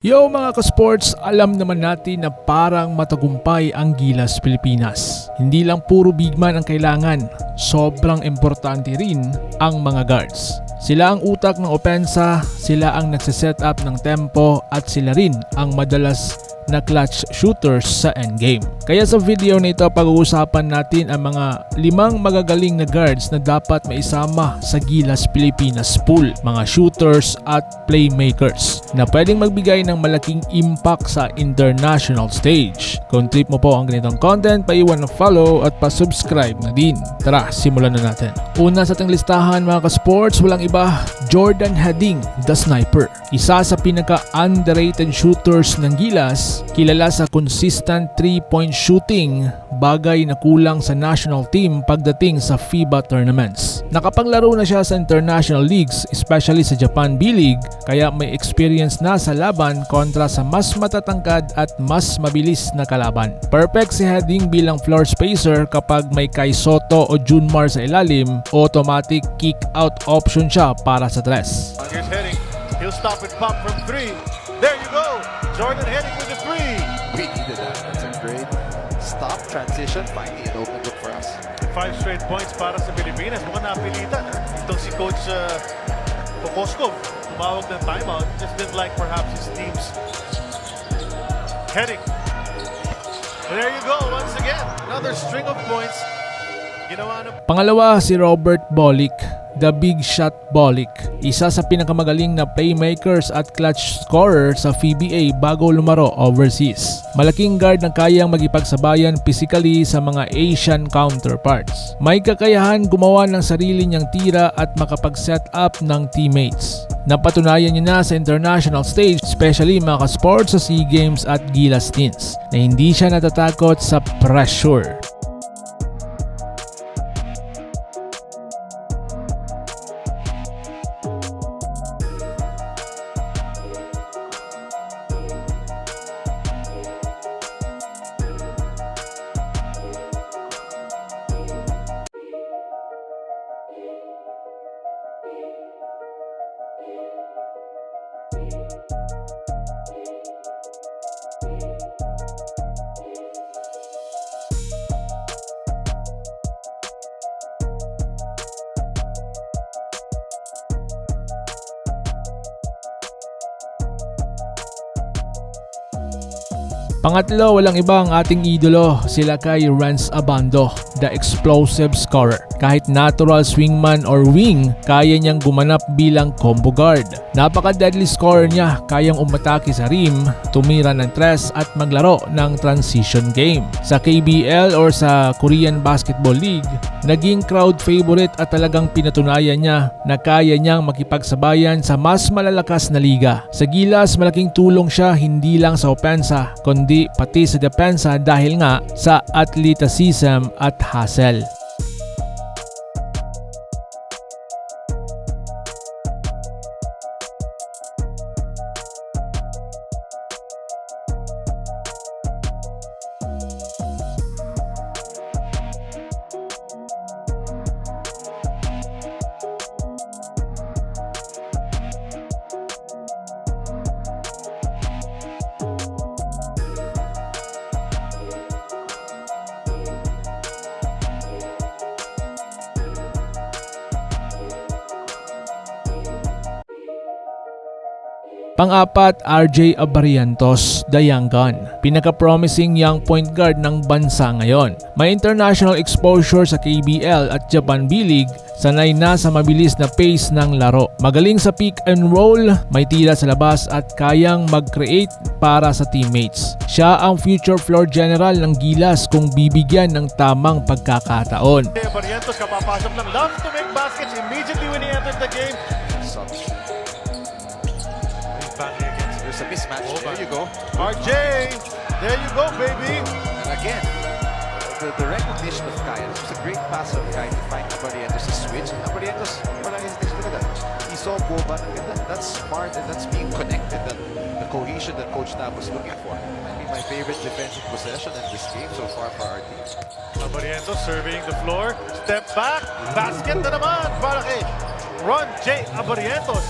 Yo mga ka-sports, alam naman natin na parang matagumpay ang Gilas Pilipinas. Hindi lang puro big man ang kailangan, sobrang importante rin ang mga guards. Sila ang utak ng opensa, sila ang nagsiset up ng tempo at sila rin ang madalas na clutch shooters sa endgame. Kaya sa video na ito pag-uusapan natin ang mga 5 magagaling na guards na dapat maisama sa Gilas Pilipinas pool, mga shooters at playmakers na pwedeng magbigay ng malaking impact sa international stage. Kung trip mo po ang ganitong content, paiwan ng follow at pa-subscribe na din. Tara, simulan na natin. Una sa ating listahan mga ka-sports, walang iba, Jordan Heading, the sniper. Isa sa pinaka-underrated shooters ng Gilas, kilala sa consistent 3-point shooting, bagay na kulang sa national team pagdating sa FIBA tournaments. Nakapaglaro na siya sa international leagues, especially sa Japan B-League, kaya may experience na sa laban kontra sa mas matatangkad at mas mabilis na kalaban. Perfect si Heading bilang floor spacer kapag may Kai Soto o Junmar sa ilalim, automatic kick out option siya para sa tres. Here's Heading. He'll stop and pop from 3. There you go. Jordan Heading with the 3. We needed that. That's a great stop, transition, finding an open look for us. 5 straight points para sa Pilipinas. Mukhang napilitan. Itong si Coach Kokoskov, tumawag ng timeout. Just didn't like perhaps his team's Heading. There you go. Once again, another string of points. Ginawa ng Pangalawa si Robert Bolick, the big shot Bolick. Isa sa pinakamagaling na playmakers at clutch scorer sa PBA bago lumaro overseas. Malaking guard na kayang magipagsabayan physically sa mga Asian counterparts. May kakayahan gumawa ng sarili niyang tira at makapag-set up ng teammates. Napatunayan niya na sa international stage, especially mga ka-sports sa SEA Games at Gilas Teens, na hindi siya natatakot sa pressure. Pangatlo, walang iba ang ating idolo, sila kay Renz Abando, the explosive scorer. Kahit natural swingman or wing, kaya niyang gumanap bilang combo guard. Napaka-deadly scorer niya, kayang umatake sa rim, tumira ng tres at maglaro ng transition game. Sa KBL or sa Korean Basketball League, naging crowd favorite at talagang pinatunayan niya na kaya niyang makipagsabayan sa mas malalakas na liga. Sa Gilas, malaking tulong siya hindi lang sa opensa, kundi pati sa depensa dahil nga sa athleticism at hustle. Pang-apat, RJ Abarientos, the young gun. Pinaka-promising young point guard ng bansa ngayon. May international exposure sa KBL at Japan B-League, sanay na sa mabilis na pace ng laro. Magaling sa pick and roll, may tira sa labas at kayang mag-create para sa teammates. Siya ang future floor general ng Gilas kung bibigyan ng tamang pagkakataon. Barrientos kapapasok ng love to make baskets immediately when he enters the game. There's a mismatch. There you go. RJ, there you go, baby. And again, the recognition of Kai. This was a great pass of Kai to find Barrientos to switch. And Barrientos, wala hesitation. Look at that. He saw Boba. That's smart and that's being connected. The cohesion that Coach Tab was looking for. I think my favorite defensive possession in this game so far for our team. Abarientos surveying the floor. Step back. Basket na naman para kay Ron J. Abarientos.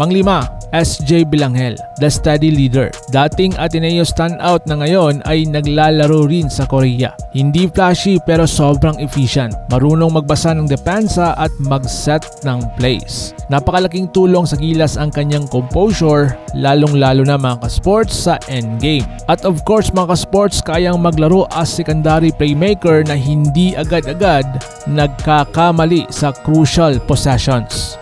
Panglima, SJ Bilangel, the steady leader. Dating Ateneo standout na ngayon ay naglalaro rin sa Korea. Hindi flashy pero sobrang efficient. Marunong magbasa ng depensa at mag-set ng plays. Napakalaking tulong sa Gilas ang kanyang composure, lalong-lalo na mga ka-sports sa endgame. At of course mga ka-sports, kayang maglaro as secondary playmaker na hindi agad-agad nagkakamali sa crucial possessions.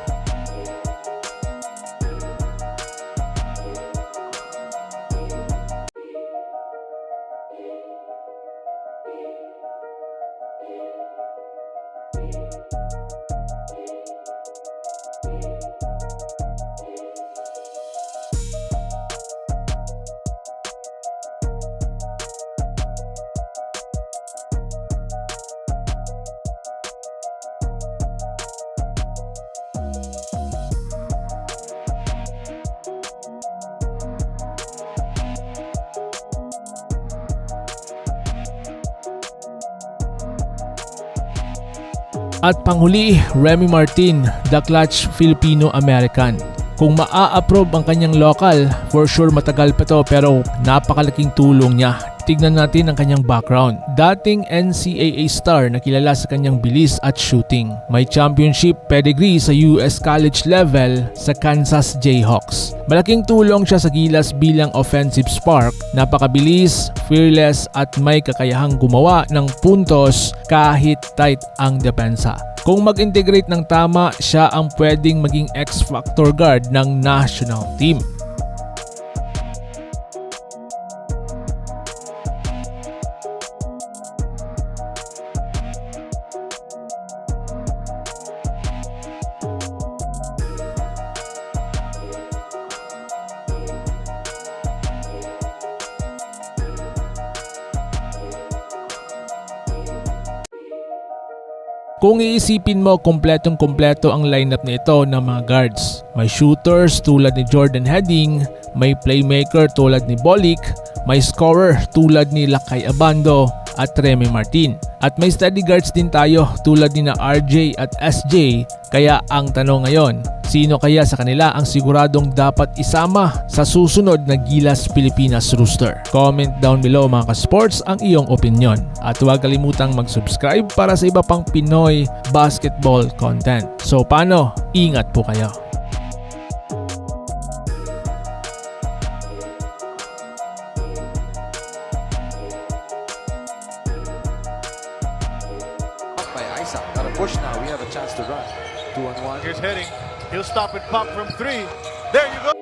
At panghuli, Remy Martin, the clutch Filipino-American. Kung maa-approve ang kanyang local, for sure matagal pa to pero napakalaking tulong niya. Tignan natin ang kanyang background. Dating NCAA star na kilala sa kanyang bilis at shooting. May championship pedigree sa US college level sa Kansas Jayhawks. Malaking tulong siya sa Gilas bilang offensive spark. Napakabilis, fearless at may kakayahang gumawa ng puntos kahit tight ang depensa. Kung mag-integrate ng tama, siya ang pwedeng maging X-factor guard ng national team. Kung iisipin mo, kompletong-kompleto ang lineup na ito ng mga guards. May shooters tulad ni Jordan Heading, may playmaker tulad ni Bolik, may scorer tulad ni Lakay Abando at Remy Martin. At may steady guards din tayo tulad ni na RJ at SJ. Kaya ang tanong ngayon, sino kaya sa kanila ang siguradong dapat isama sa susunod na Gilas Pilipinas roster? Comment down below mga ka-sports ang iyong opinion. At huwag kalimutang mag-subscribe para sa iba pang Pinoy basketball content. So paano? Ingat po kayo. By Isaac. Got a push now. We have a chance to run. 2-on-1. Here's Heading. He'll stop and pop from 3. There you go.